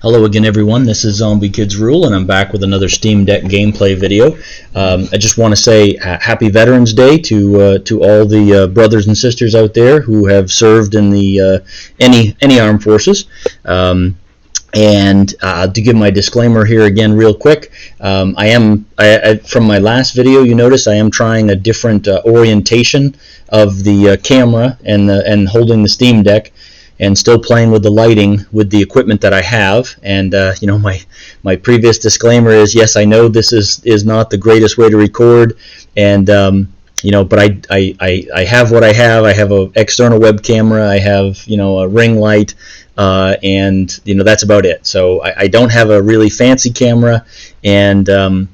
Hello again everyone, this is Zombie Kids Rule and I'm back with another Steam Deck gameplay video. I just want to say Happy Veterans Day to all the brothers and sisters out there who have served in the any armed forces. And to give my disclaimer here again real quick, from my last video you notice I am trying a different orientation of the camera and holding the Steam Deck, and still playing with the lighting with the equipment that I have. And my previous disclaimer is, yes, I know this is not the greatest way to record, and but I have what I have. I have an external web camera, I have a ring light, and that's about it. So I don't have a really fancy camera, and I'm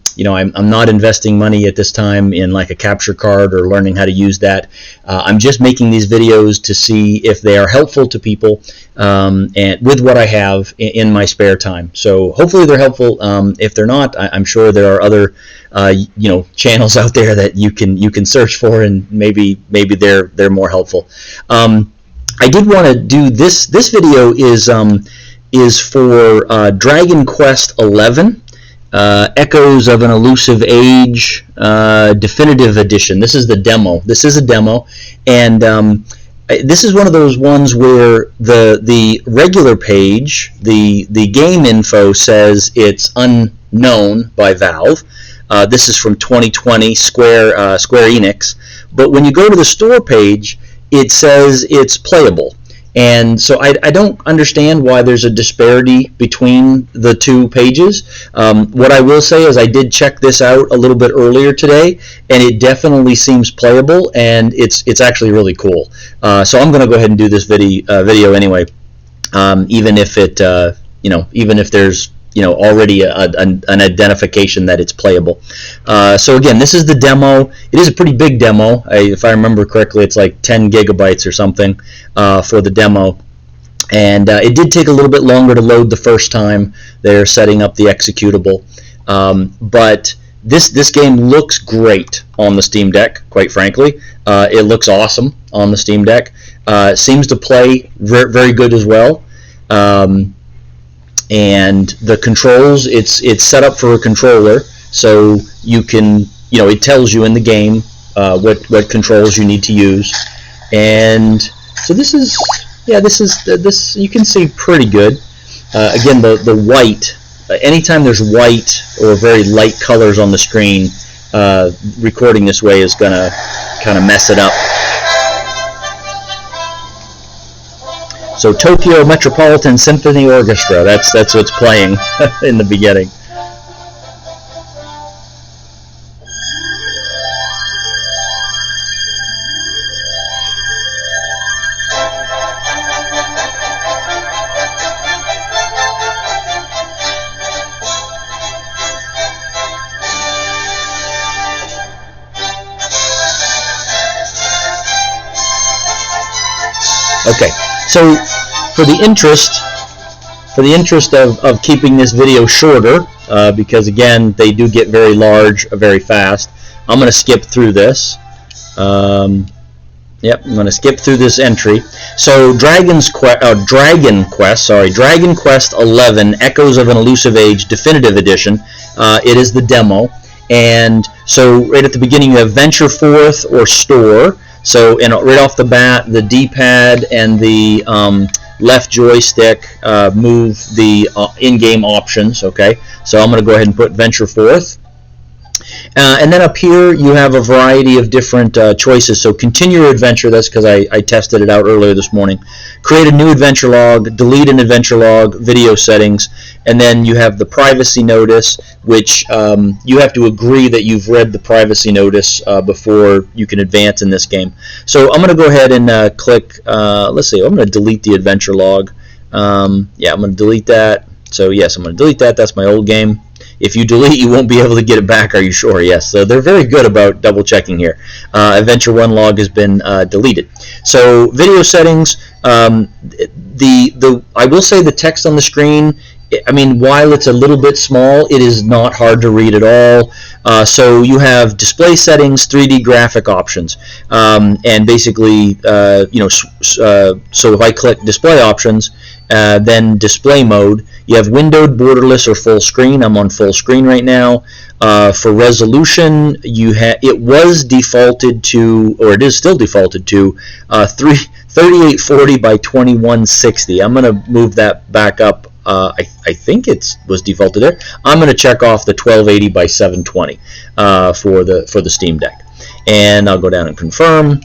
not investing money at this time in like a capture card or learning how to use that. I'm just making these videos to see if they are helpful to people, and with what I have in my spare time. So hopefully they're helpful. If they're not, I'm sure there are other channels out there that you can search for, and maybe they're more helpful. I did want to do this video is for Dragon Quest XI. Echoes of an Elusive Age Definitive Edition. This is the demo. This is a demo, and this is one of those ones where the regular page, the game info says it's unknown by Valve. This is from 2020, Square Enix. But when you go to the store page, it says it's playable. And so I don't understand why there's a disparity between the two pages. What I will say is I did check this out a little bit earlier today, and it definitely seems playable, and it's actually really cool. So I'm going to go ahead and do this video anyway, even if it even if there's already an identification that it's playable. So again, this is the demo. It is a pretty big demo. If I remember correctly, it's like 10 gigabytes or something for the demo. And it did take a little bit longer to load the first time they're setting up the executable. But this game looks great on the Steam Deck, quite frankly. It looks awesome on the Steam Deck. It seems to play very good as well. And the controls, it's set up for a controller, so you can, it tells you in the game what controls you need to use. And so this is you can see pretty good. Again, the white, anytime there's white or very light colors on the screen, recording this way is gonna kind of mess it up. So Tokyo Metropolitan Symphony Orchestra, that's what's playing in the beginning. Okay, so for the interest of keeping this video shorter, because again they do get very large very fast, I'm going to skip through this. I'm going to skip through this entry. So Dragon Quest XI, Echoes of an Elusive Age Definitive Edition. It is the demo, and so right at the beginning you have Venture Forth or Store. So right off the bat, the D-pad and the left joystick move the in-game options. Okay, so I'm going to go ahead and put Venture Forth. And then up here you have a variety of different choices. So continue your adventure, that's because I tested it out earlier this morning. Create a new adventure log, delete an adventure log, video settings, and then you have the privacy notice, which you have to agree that you've read the privacy notice before you can advance in this game. So I'm going to go ahead and click, let's see, I'm going to delete the adventure log. I'm going to delete that. So yes, I'm going to delete that. That's my old game. If you delete, you won't be able to get it back. Are you sure? Yes. So they're very good about double checking here. Adventure 1 log has been deleted. So video settings. I will say the text on the screen, I mean, while it's a little bit small, it is not hard to read at all. So you have display settings, 3D graphic options, and basically, so if I click display options, Then display mode, you have windowed, borderless, or full screen. I'm on full screen right now. For resolution, it was defaulted to, or it is still defaulted to, 3840 by 2160. I'm going to move that back up. I think it was defaulted there. I'm going to check off the 1280 by 720 for the Steam Deck, and I'll go down and confirm.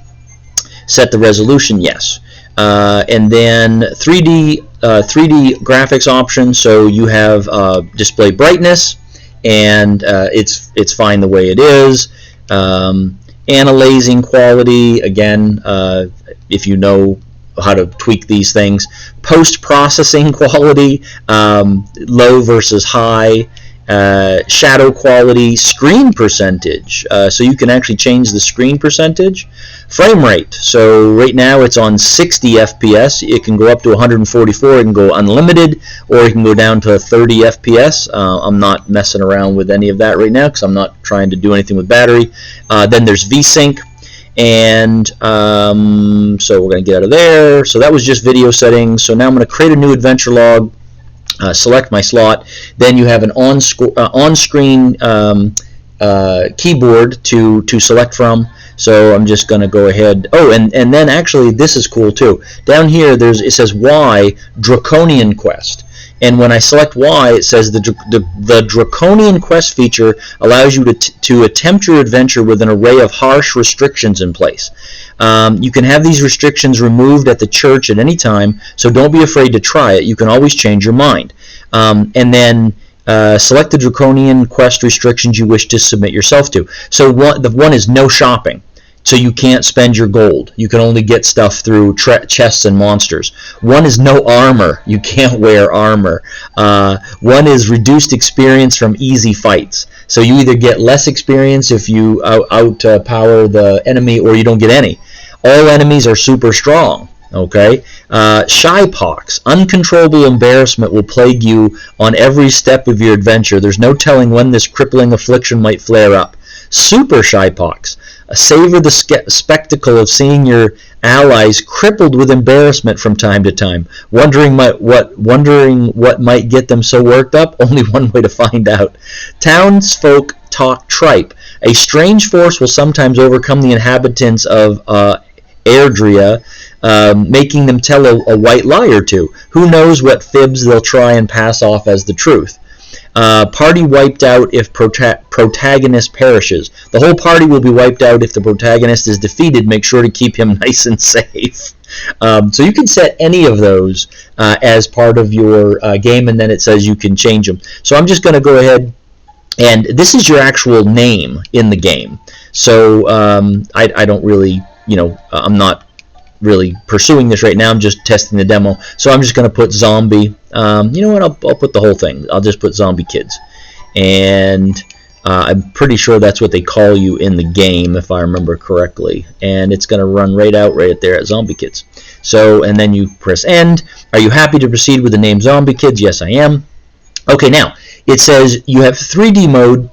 Set the resolution, yes. And then 3D graphics option. So you have display brightness, and it's fine the way it is. Analyzing quality, again, if you know how to tweak these things. Post-processing quality, low versus high. Shadow quality, screen percentage, so you can actually change the screen percentage. Frame rate, so right now it's on 60 FPS. It can go up to 144. It can go unlimited, or it can go down to 30 FPS. I'm not messing around with any of that right now because I'm not trying to do anything with battery. Then there's VSync, and so we're going to get out of there. So that was just video settings. So now I'm going to create a new adventure log. Select my slot. Then you have an on-screen keyboard to select from. So I'm just going to go ahead. Oh, and then actually this is cool too. Down here it says Y, Draconian Quest. And when I select Y, it says the Draconian Quest feature allows you to attempt your adventure with an array of harsh restrictions in place. You can have these restrictions removed at the church at any time, so don't be afraid to try it. You can always change your mind. And then select the Draconian Quest restrictions you wish to submit yourself to. So one is no shopping. So you can't spend your gold. You can only get stuff through chests and monsters. One is no armor. You can't wear armor. One is reduced experience from easy fights. So you either get less experience if you outpower the enemy, or you don't get any. All enemies are super strong. Okay. Shy pox. Uncontrollable embarrassment will plague you on every step of your adventure. There's no telling when this crippling affliction might flare up. Super shy pox. Savor the spectacle of seeing your allies crippled with embarrassment from time to time, wondering what might get them so worked up. Only one way to find out. Townsfolk talk tripe. A strange force will sometimes overcome the inhabitants of Airdria, making them tell a white lie or two. Who knows what fibs they'll try and pass off as the truth. Party wiped out if protagonist perishes. The whole party will be wiped out if the protagonist is defeated. Make sure to keep him nice and safe. So you can set any of those as part of your game, and then it says you can change them. So I'm just going to go ahead, and this is your actual name in the game. So I don't really, I'm not really pursuing this right now. I'm just testing the demo. So I'm just going to put zombie. You know what? I'll put the whole thing. I'll just put zombie kids. And I'm pretty sure that's what they call you in the game, if I remember correctly. And it's going to run right there at zombie kids. So, and then you press end. Are you happy to proceed with the name zombie kids? Yes, I am. Okay, now it says you have 3D mode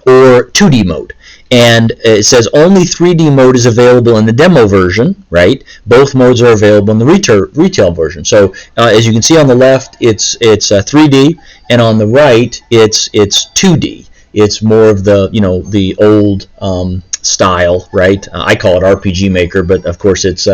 or 2D mode. And it says only 3D mode is available in the demo version, right? Both modes are available in the retail version. So as you can see on the left, it's 3D, and on the right, it's 2D. It's more of the the old style, right? I call it RPG Maker, but of course it's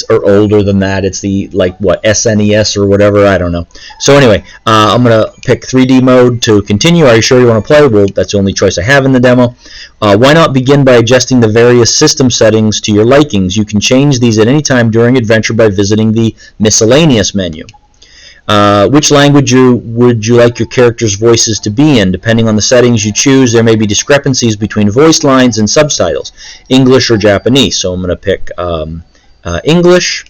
older than that. It's the SNES or whatever. I don't know. So anyway, I'm gonna pick 3D mode to continue. Are you sure you want to play? Well, that's the only choice I have in the demo. Why not begin by adjusting the various system settings to your likings? You can change these at any time during adventure by visiting the miscellaneous menu. Which language would you like your characters' voices to be in? Depending on the settings you choose, there may be discrepancies between voice lines and subtitles, English or Japanese. So I'm going to pick English.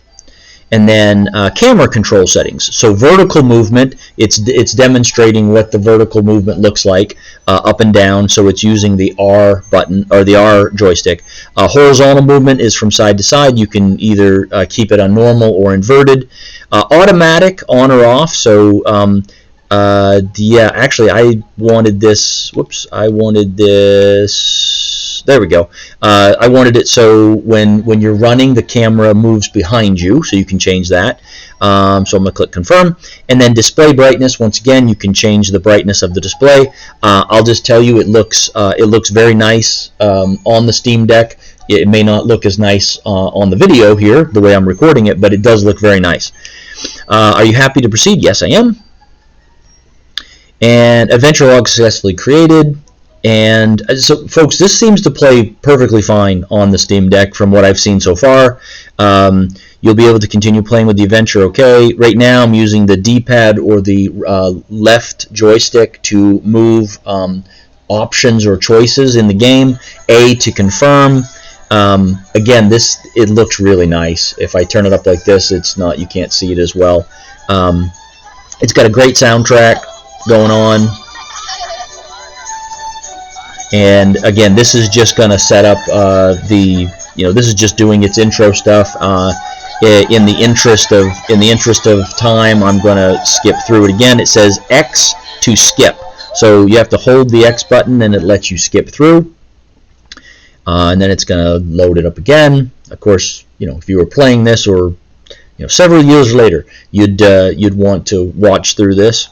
And then camera control settings. So vertical movement, it's demonstrating what the vertical movement looks like, up and down. So it's using the R button or the R joystick. Horizontal movement is from side to side. You can either keep it on normal or inverted. Automatic, on or off. So yeah, actually I wanted this. Whoops, I wanted this Oops, there we go. I wanted it so when you're running, the camera moves behind you, so you can change that. So I'm going to click confirm, and then display brightness. Once again, you can change the brightness of the display. I'll just tell you, it looks very nice on the Steam Deck. It may not look as nice on the video here, the way I'm recording it, but it does look very nice. Are you happy to proceed? Yes, I am. And adventure log successfully created. And so, folks, this seems to play perfectly fine on the Steam Deck from what I've seen so far. You'll be able to continue playing with the adventure. Okay, right now I'm using the D-pad or the left joystick to move options or choices in the game. A to confirm. Again, it looks really nice. If I turn it up like this, you can't see it as well. It's got a great soundtrack going on. And again, this is just going to set up this is just doing its intro stuff. In the interest of time, I'm going to skip through it again. It says X to skip, so you have to hold the X button, and it lets you skip through. And then it's going to load it up again. Of course, if you were playing this, or several years later, you'd want to watch through this.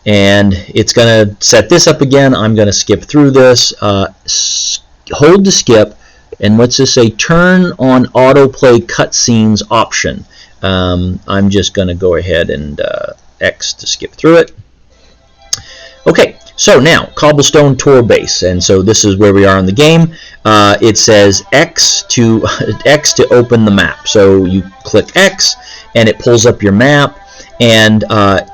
And it's going to set this up again. I'm going to skip through this. Hold to skip, and let's just say turn on autoplay cutscenes option. I'm just going to go ahead and X to skip through it. Okay, so now Cobblestone Tour Base, and so this is where we are in the game. It says X to open the map. So you click X, and it pulls up your map. And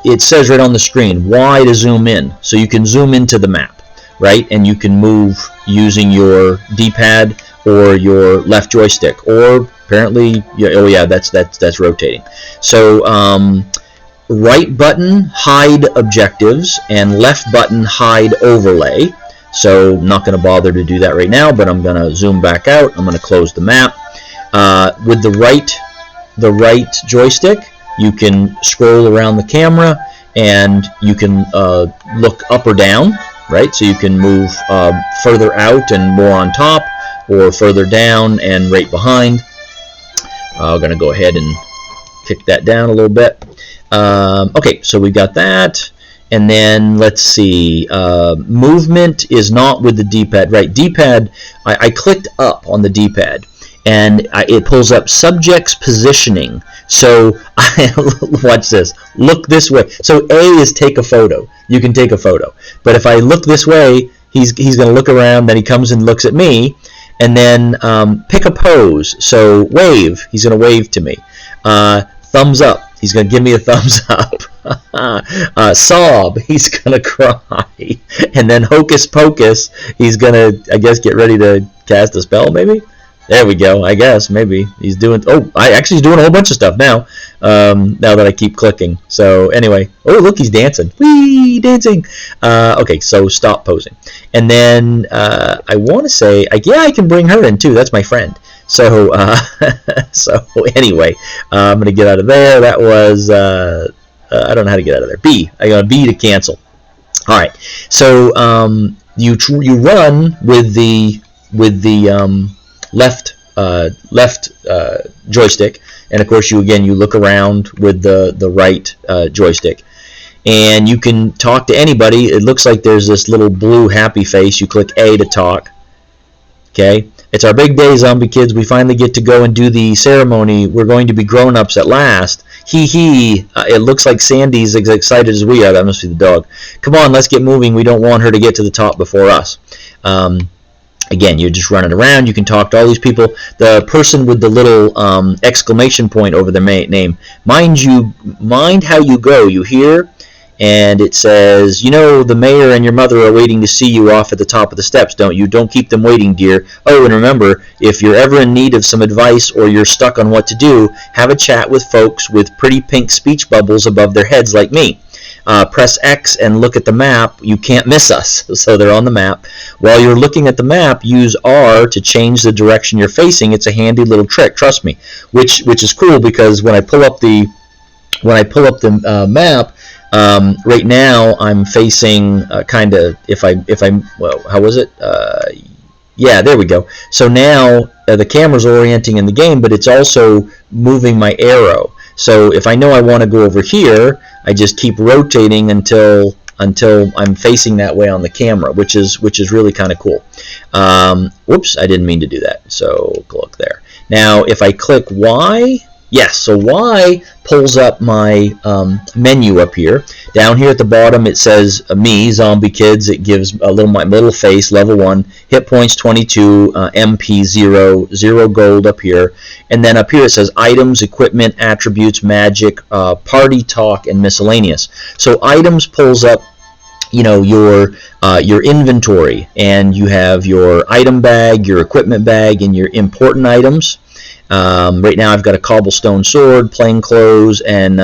it says right on the screen, Y to zoom in. So you can zoom into the map, right? And you can move using your D-pad or your left joystick. Or apparently, oh yeah, that's rotating. So right button, hide objectives, and left button, hide overlay. So I'm not going to bother to do that right now, but I'm going to zoom back out. I'm going to close the map. With the right joystick, you can scroll around the camera, and you can look up or down, right? So you can move further out and more on top, or further down and right behind. I'm going to go ahead and kick that down a little bit. Okay, so we got that. And then let's see, movement is not with the D-pad, right? D-pad, I clicked up on the D-pad, and it pulls up subject's positioning. So watch this. Look this way. So A is take a photo. You can take a photo. But if I look this way, he's going to look around. Then he comes and looks at me, and then pick a pose. So wave. He's going to wave to me. Thumbs up. He's going to give me a thumbs up. Sob. He's going to cry. And then hocus pocus. He's going to, I guess, get ready to cast a spell, maybe. There we go. I guess maybe he's doing. Oh, he's doing a whole bunch of stuff now. Now that I keep clicking. So anyway, oh look, he's dancing. Whee, dancing. Okay, so stop posing. And then I want to say, yeah, I can bring her in too. That's my friend. So so anyway, I'm gonna get out of there. That was I don't know how to get out of there. B. I got B to cancel. All right. So you run with the left joystick, and of course you look around with the right joystick, and you can talk to anybody. It looks like there's this little blue happy face. You click A to talk. Okay, it's our big day, zombie kids. We finally get to go and do the ceremony. We're going to be grown-ups at last. Hee hee. It looks like Sandy's as excited as we are. That must be the dog. Come on, let's get moving. We don't want her to get to the top before us. Again, you're just running around. You can talk to all these people. The person with the little exclamation point over their name. Mind how you go, you hear? And it says, the mayor and your mother are waiting to see you off at the top of the steps, don't you? Don't keep them waiting, dear. Oh, and remember, if you're ever in need of some advice or you're stuck on what to do, have a chat with folks with pretty pink speech bubbles above their heads like me. Press X and look at the map. You can't miss us. So they're on the map. While you're looking at the map, use R to change the direction you're facing. It's a handy little trick, trust me. Which is cool, because when I pull up the map, right now I'm facing kind of, well, how was it? Yeah, there we go. So now the camera's orienting in the game, but it's also moving my arrow. So if I know I want to go over here, I just keep rotating until I'm facing that way on the camera, which is really kind of cool. Whoops, I didn't mean to do that. So look there. Now if I click Y, yes, so Y pulls up my menu up here. Down here at the bottom it says me, Zombie Kids. It gives my little face, level 1, hit points 22, MP 0 gold up here. And then up here it says items, equipment, attributes, magic, party talk, and miscellaneous. So items pulls up, you know, your inventory, and you have your item bag, your equipment bag, and your important items. Right now I've got a cobblestone sword, plain clothes, and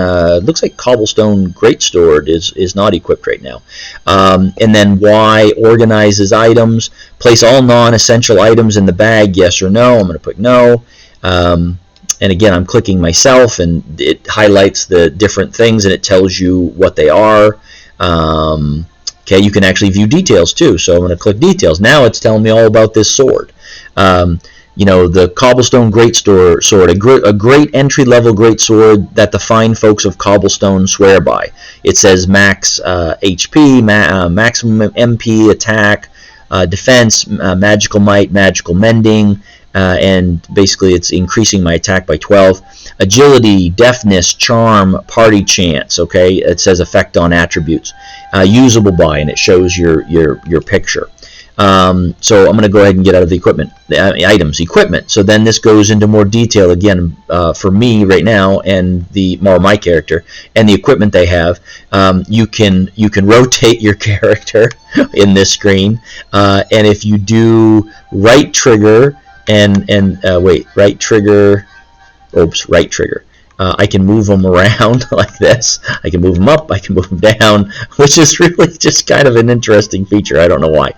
looks like cobblestone greatsword is not equipped right now. And then Y organizes items. Place all non-essential items in the bag, yes or no. I'm going to put no. And again, I'm clicking myself, and it highlights the different things, and it tells you what they are. Okay, you can actually view details too. So I'm going to click details. Now it's telling me all about this sword. You know, the cobblestone greatsword, a great entry-level greatsword that the fine folks of Cobblestone swear by. It says max HP, maximum MP, attack, defense, magical might, magical mending, and basically it's increasing my attack by 12. Agility, deafness, charm, party chance. Okay, it says effect on attributes. Usable by, and it shows your picture. So I'm going to go ahead and get out of the equipment, the items, equipment. So then this goes into more detail again for me right now and my character and the equipment they have. You can rotate your character in this screen, and if you do right trigger right trigger. I can move them around like this. I can move them up, I can move them down, which is really just kind of an interesting feature. I don't know why.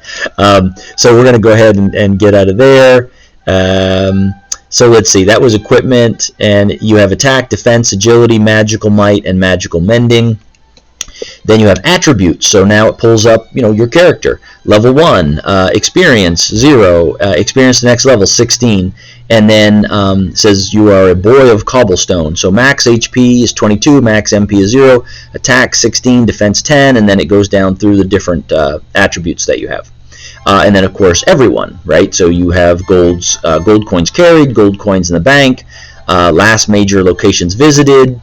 So we're going to go ahead and get out of there. So let's see, that was equipment, and you have attack, defense, agility, magical might, and magical mending. Then you have attributes. So now it pulls up, you know, your character. Level 1, experience 0, experience the next level 16, and then says you are a boy of cobblestone. So max HP is 22, max MP is 0, attack 16, defense 10, and then it goes down through the different attributes that you have. And then of course everyone, right? So you have gold coins carried, gold coins in the bank, last major locations visited.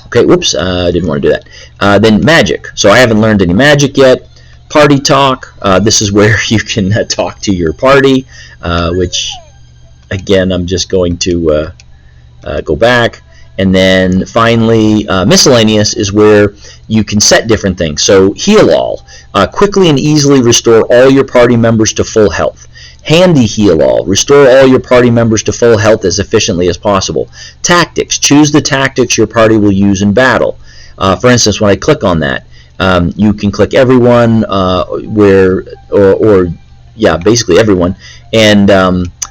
Okay, whoops, I didn't want to do that. Then magic. So I haven't learned any magic yet. Party talk. This is where you can talk to your party, which, again, I'm just going to go back. And then finally, miscellaneous is where you can set different things. So heal all. Quickly and easily restore all your party members to full health. Handy heal all. Restore all your party members to full health as efficiently as possible. Tactics. Choose the tactics your party will use in battle. For instance, when I click on that, you can click everyone, basically everyone, and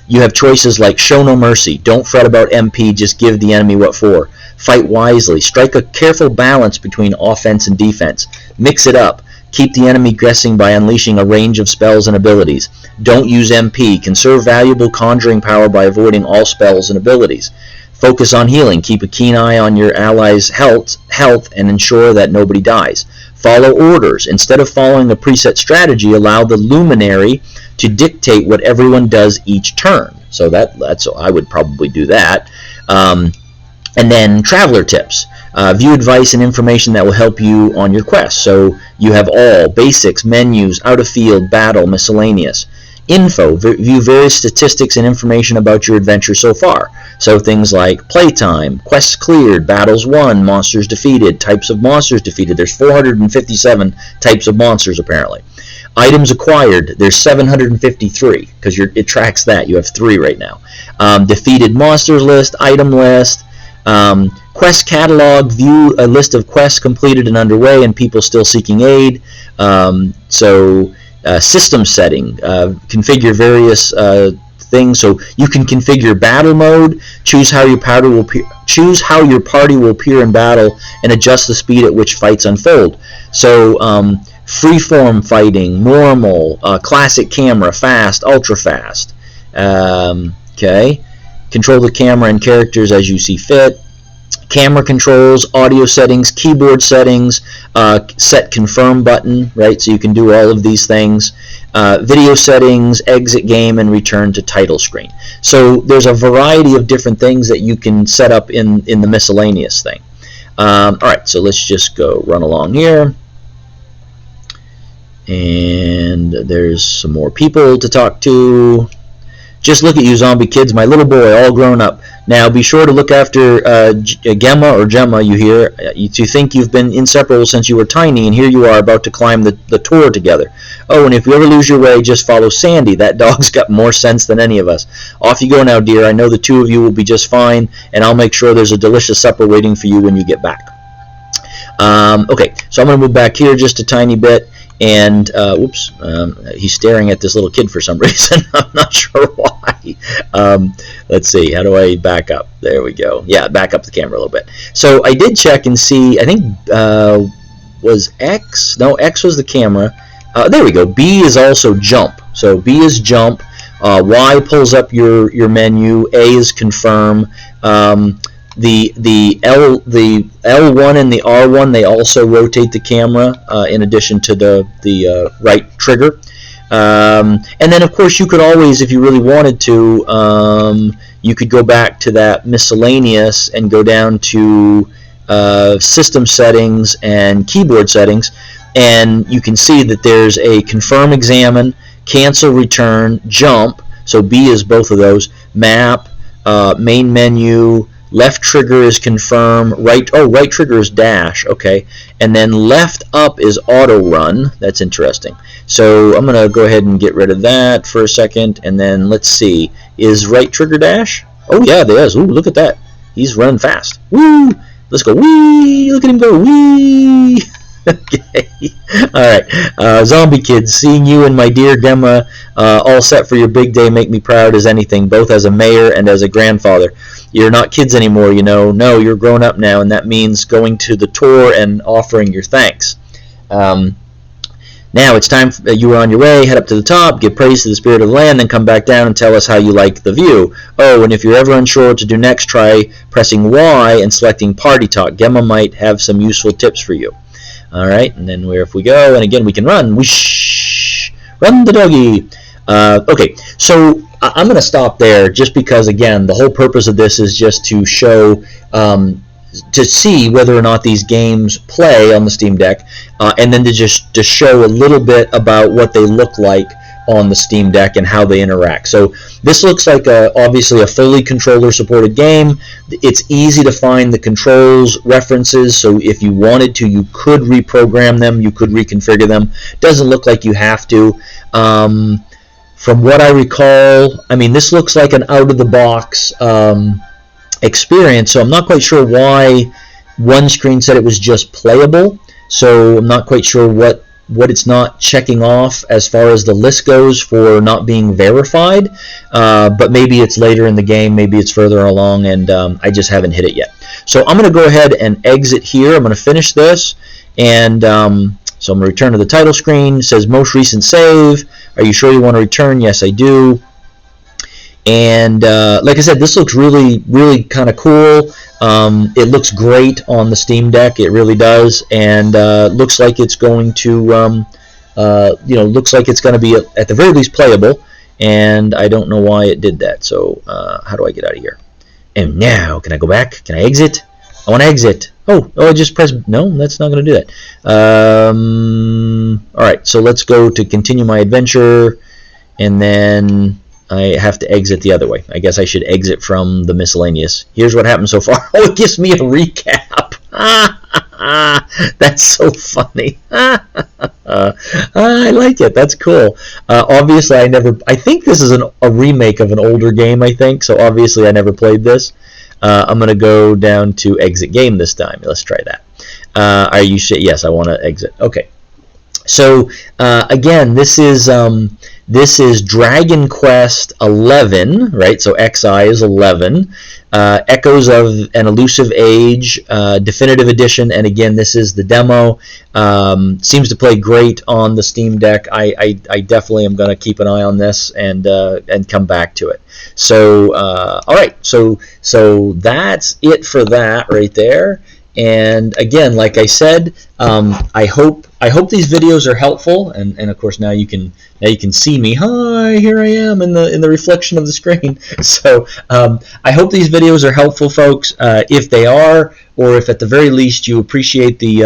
you have choices like show no mercy, don't fret about MP, just give the enemy what for, fight wisely, strike a careful balance between offense and defense, mix it up, keep the enemy guessing by unleashing a range of spells and abilities, don't use MP, conserve valuable conjuring power by avoiding all spells and abilities, focus on healing, keep a keen eye on your allies' health and ensure that nobody dies. Follow orders. Instead of following a preset strategy, allow the luminary to dictate what everyone does each turn. So that's I would probably do that. And then traveler tips. View advice and information that will help you on your quest. So you have all, basics, menus, out of field, battle, miscellaneous. Info. View various statistics and information about your adventure so far. So things like playtime, quests cleared, battles won, monsters defeated, types of monsters defeated. There's 457 types of monsters apparently. Items acquired, there's 753 because it tracks that. You have 3 right now. Defeated monsters list, item list, quest catalog, view a list of quests completed and underway and people still seeking aid. System setting, configure various things. So you can configure battle mode, choose how your party will appear in battle, and adjust the speed at which fights unfold. So freeform fighting, normal, classic camera, fast, ultra fast. Okay, control the camera and characters as you see fit. Camera controls, audio settings, keyboard settings, set confirm button, right? So you can do all of these things. Video settings, exit game, and return to title screen. So there's a variety of different things that you can set up in the miscellaneous thing. All right, so let's just go run along here. And there's some more people to talk to. Just look at you, zombie kids, my little boy, all grown up. Now be sure to look after Gemma or Gemma, you hear. You think you've been inseparable since you were tiny, and here you are about to climb the tour together. Oh, and if you ever lose your way, just follow Sandy. That dog's got more sense than any of us. Off you go now, dear. I know the two of you will be just fine, and I'll make sure there's a delicious supper waiting for you when you get back. Okay, so I'm going to move back here just a tiny bit. And whoops, he's staring at this little kid for some reason. I'm not sure why. Let's see, how do I back up? There we go. Yeah, back up the camera a little bit. So I did check and see, I think was X? No, X was the camera. There we go. B is also jump. So B is jump. Y pulls up your menu. A is confirm. The L1 and the R1, they also rotate the camera in addition to the right trigger. And then of course you could always, if you really wanted to, you could go back to that miscellaneous and go down to system settings and keyboard settings, and you can see that there's a confirm, examine, cancel, return, jump. So B is both of those. Map, main menu. Left trigger is confirm, right trigger is dash, okay, and then left up is auto run. That's interesting. So I'm gonna go ahead and get rid of that for a second, and then let's see, is right trigger dash? Oh yeah, there is. Ooh, look at that. He's running fast. Woo! Let's go. Wee! Look at him go. Wee! Okay. Alright. Zombie kids, seeing you and my dear Gemma all set for your big day make me proud as anything, both as a mayor and as a grandfather. You're not kids anymore, you know. No, you're grown up now, and that means going to the tour and offering your thanks. Now it's time you are on your way. Head up to the top, give praise to the spirit of the land, then come back down and tell us how you like the view. Oh, and if you're ever unsure what to do next, try pressing Y and selecting Party Talk. Gemma might have some useful tips for you. All right, and then if we go, and again we can run. Whoosh! Run the doggy. Okay, so I'm going to stop there just because, again, the whole purpose of this is just to show, to see whether or not these games play on the Steam Deck, and then to show a little bit about what they look like on the Steam Deck and how they interact. So this looks like obviously a fully controller-supported game. It's easy to find the controls references, so if you wanted to, you could reprogram them, you could reconfigure them. Doesn't look like you have to. From what I recall, I mean, this looks like an out-of-the-box experience, so I'm not quite sure why one screen said it was just playable, so I'm not quite sure what it's not checking off as far as the list goes for not being verified, but maybe it's later in the game, maybe it's further along, and I just haven't hit it yet. So I'm going to go ahead and exit here. I'm going to finish this, and so I'm going to return to the title screen. It says most recent save. Are you sure you want to return? Yes, I do. And like I said, this looks really, really kind of cool. It looks great on the Steam Deck. It really does, and looks like it's going to, looks like it's going to be at the very least playable. And I don't know why it did that. So how do I get out of here? And now, can I go back? Can I exit? I want to exit. Oh, I just press. No, that's not going to do that. All right, so let's go to continue my adventure, and then I have to exit the other way. I guess I should exit from the miscellaneous. Here's what happened so far. Oh, it gives me a recap. That's so funny. I like it. That's cool. Obviously, I think this is a remake of an older game, I think, so obviously I never played this. I'm going to go down to exit game this time. Let's try that. Are you sure? Yes, I want to exit. Okay. So again, this is Dragon Quest 11, right? So XI is 11. Echoes of an Elusive Age Definitive Edition, and again, this is the demo. Seems to play great on the Steam Deck. I definitely am going to keep an eye on this and come back to it. So all right, so that's it for that right there. And again, like I said, I hope these videos are helpful. And of course now you can see me. Hi, here I am in the reflection of the screen. So I hope these videos are helpful, folks. If they are, or if at the very least you appreciate the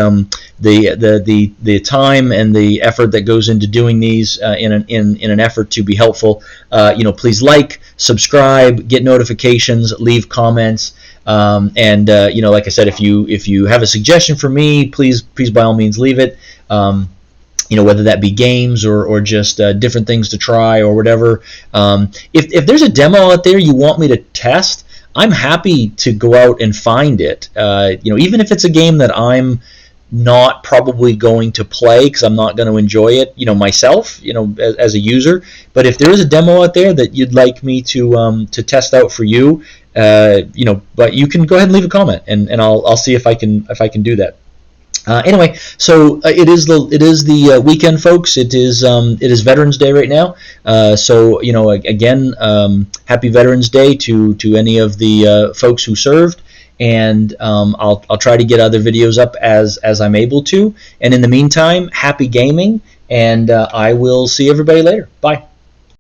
time and the effort that goes into doing these in an effort to be helpful, please like, subscribe, get notifications, leave comments. Like I said, if you have a suggestion for me, please by all means leave it. Whether that be games or just different things to try or whatever. If there's a demo out there you want me to test, I'm happy to go out and find it. Even if it's a game that I'm not probably going to play because I'm not going to enjoy it, myself, as a user. But if there is a demo out there that you'd like me to test out for you, but you can go ahead and leave a comment, and I'll see if I can do that. Anyway, so it is the weekend, folks. It is Veterans Day right now. So again, happy Veterans Day to any of the folks who served. And I'll try to get other videos up as I'm able to. And in the meantime, happy gaming, and I will see everybody later. Bye.